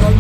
एक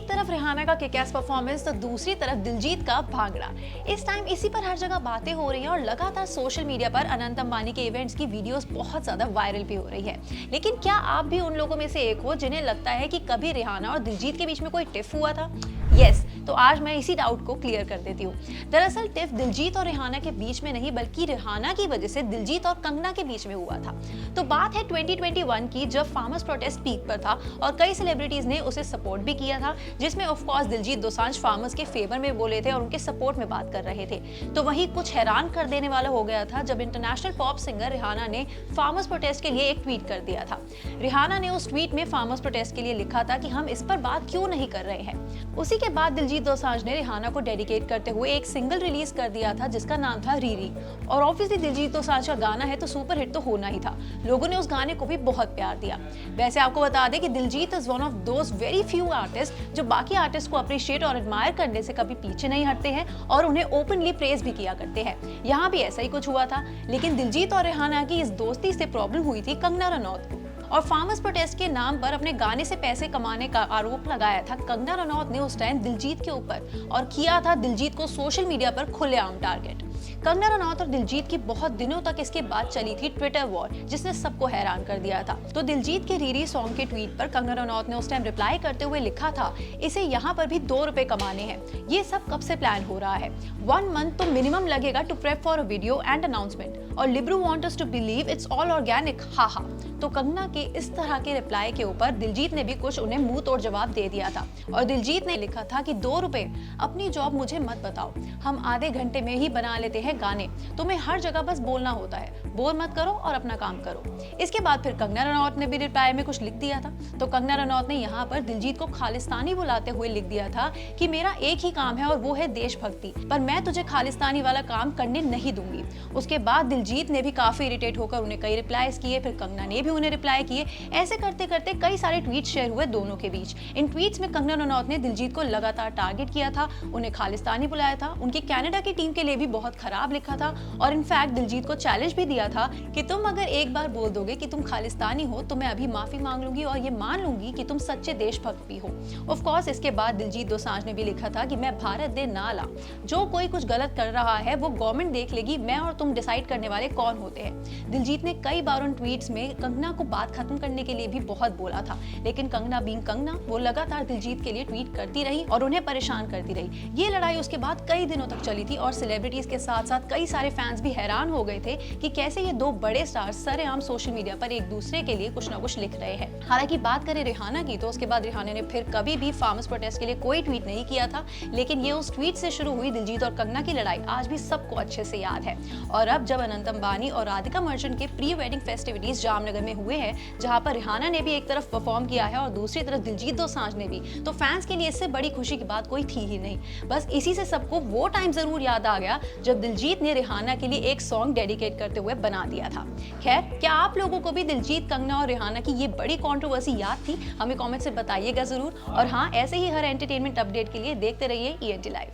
तरफ रिहाना का किक-एस परफॉर्मेंस तो दूसरी तरफ दिलजीत का भांगड़ा। इस टाइम इसी पर हर जगह बातें हो रही हैं और लगातार सोशल मीडिया पर अनंत अंबानी के इवेंट्स की वीडियोस बहुत ज्यादा वायरल भी हो रही है। लेकिन क्या आप भी उन लोगों में से एक हो जिन्हें लगता है कि कभी रिहाना और दिलजीत के बीच में कोई टिफ हुआ था? यस, तो आज मैं इसी डाउट को क्लियर कर देती हूँ। दरअसल टिफ दिलजीत और रिहाना के बीच में नहीं बल्कि रिहाना की वजह से दिलजीत और कंगना के बीच में हुआ था। तो बात है 2021 की, जब फार्मर्स प्रोटेस्ट पीक पर था और कई सेलिब्रिटीज ने उसे सपोर्ट भी किया था, जिसमें of course Diljit Dosanjh farmers के फेवर में बोले थे और उनके सपोर्ट में बात कर रहे थे। तो वहीं कुछ हैरान कर देने वाला हो गया था जब इंटरनेशनल पॉप सिंगर रिहाना ने फार्मर्स प्रोटेस्ट के लिए एक ट्वीट कर दिया था। रिहाना ने उस ट्वीट में फार्मर्स प्रोटेस्ट के लिए लिखा था कि हम इस पर बात क्यों नहीं कर रहे हैं। उसी के बाद दिलजीत दोसांझ ने रिहाना को डेडिकेट करते हुए एक सिंगल रिलीज कर दिया था जिसका नाम था रीरी। और ऑब्वियसली दिलजीत दोसांझ का गाना है तो सुपर हिट तो होना ही था। लोगों ने उस गाने को भी बहुत प्यार दिया। वैसे आपको बता दें कि Diljit is one of those very few artist जो बाकी आर्टिस्ट को अप्रिशिएट और एडमायर करने से कभी पीछे नहीं हटते हैं और उन्हें ओपनली प्रेज भी किया करते हैं। यहाँ भी ऐसा ही कुछ हुआ था, लेकिन दिलजीत और रिहाना की इस दोस्ती से प्रॉब्लम हुई थी कंगना रनौत को। और फार्मर्स प्रोटेस्ट के नाम पर अपने गाने से पैसे कमाने का आरोप लगाया था कंगना रनौत ने उस टाइम दिलजीत के ऊपर, और किया था दिलजीत को सोशल मीडिया पर खुलेआम टारगेट। कंगना रनौत और दिलजीत की बहुत दिनों तक इसके बाद चली थी ट्विटर वॉर, जिसने सबको हैरान कर दिया था। तो दिलजीत के रीरी सॉन्ग के ट्वीट पर कंगना रनौत ने उस टाइम रिप्लाई करते हुए लिखा था, इसे यहाँ पर भी 2 रुपए कमाने हैं। ये सब कब से प्लान हो रहा है? 1 मंथ तो मिनिमम लगेगा to prep for a video and announcement, और लिब्रू want us to believe it's all organic, haha. तो कंगना के इस तरह के रिप्लाई के ऊपर दिलजीत ने भी कुछ उन्हें मुंह तोड़ जवाब दे दिया था। और दिलजीत ने लिखा था कि 2 रुपए, अपनी जॉब मुझे मत बताओ, हम आधे घंटे में ही बना लेते हैं गाने, तुम्हें हर जगह बस बोलना होता है, बोर मत करो और अपना काम करो। इसके बाद फिर कंगना रनौत ने भी रिप्लाई में कुछ लिख दिया था। तो कंगना रनौत ने यहाँ पर दिलजीत को खालिस्तानी बुलाते हुए लिख दिया था कि मेरा एक ही काम है और वो है देशभक्ति, पर मैं तुझे खालिस्तानी वाला काम करने नहीं दूंगी। उसके बाद दिलजीत ने भी काफी इरिटेट होकर उन्हें कई रिप्लाईज किए, फिर कंगना ने भी उन्हें रिप्लाई किए। ऐसे करते करते कई सारे ट्वीट शेयर हुए दोनों के बीच। इन ट्वीट्स में कंगना रनौत ने दिलजीत को लगातार टारगेट किया था, उन्हें खालिस्तानी बुलाया था, उनकी कनाडा की टीम के लिए भी बहुत खराब लिखा था, और इनफैक्ट दिलजीत को चैलेंज भी दिया था कि तुम अगर एक बार बोल दोगे कि तुम खालिस्तानी हो तो मैं अभी माफी मांग लूंगी और ये मान लूंगी कि तुम सच्चे देशभक्त भी हो। ऑफ कोर्स इसके बाद दिलजीत दोसांझ ने भी लिखा था कि मैं भारत दे नाला, जो कोई कुछ गलत कर रहा है वो गवर्नमेंट देख लेगी, मैं और तुम डिसाइड करने वाले कौन होते हैं। दिलजीत ने कई बार उन ट्वीट्स में कंगना को बात खत्म करने के लिए भी बहुत बोला था, लेकिन कंगना बीइंग कंगना वो लगातार दिलजीत के लिए ट्वीट करती रही और उन्हें परेशान करती रही। ये लड़ाई उसके बाद कई दिनों तक चली थी और सेलिब्रिटीज के साथ साथ कई सारे फैंस भी हैरान हो गए थे कि कैसे ये 2 बड़े स्टार्स सरेआम सोशल मीडिया पर एक दूसरे के लिए कुछ ना कुछ लिख रहे हैं। हालांकि बात करें रिहाना की, तो उसके बाद रिहाना ने फिर कभी भी फार्मर्स प्रोटेस्ट के लिए कोई ट्वीट नहीं किया था, लेकिन ये उस ट्वीट से शुरू हुई दिलजीत और कंगना की लड़ाई आज भी सबको अच्छे से याद है। और अब जब अनंत अंबानी और राधिका मर्चेंट के प्री वेडिंग फेस्टिविटीज जामनगर में हुए हैं, जहां पर रिहाना ने भी एक तरफ परफॉर्म किया है और दूसरी तरफ दिलजीत दोसांझ ने भी, तो फैंस के लिए इससे बड़ी खुशी की बात कोई थी ही नहीं। बस इसी से सबको वो टाइम जरूर याद आ गया जब दिलजीत ने रिहाना के लिए एक सॉन्ग डेडिकेट करते हुए बना दिया था। खैर, क्या आप लोगों को भी दिलजीत, कंगना और रिहाना की ये बड़ी कंट्रोवर्सी याद थी? हमें कमेंट से बताइएगा जरूर। और हाँ, ऐसे ही हर एंटरटेनमेंट अपडेट के लिए देखते रहिए ENT लाइव।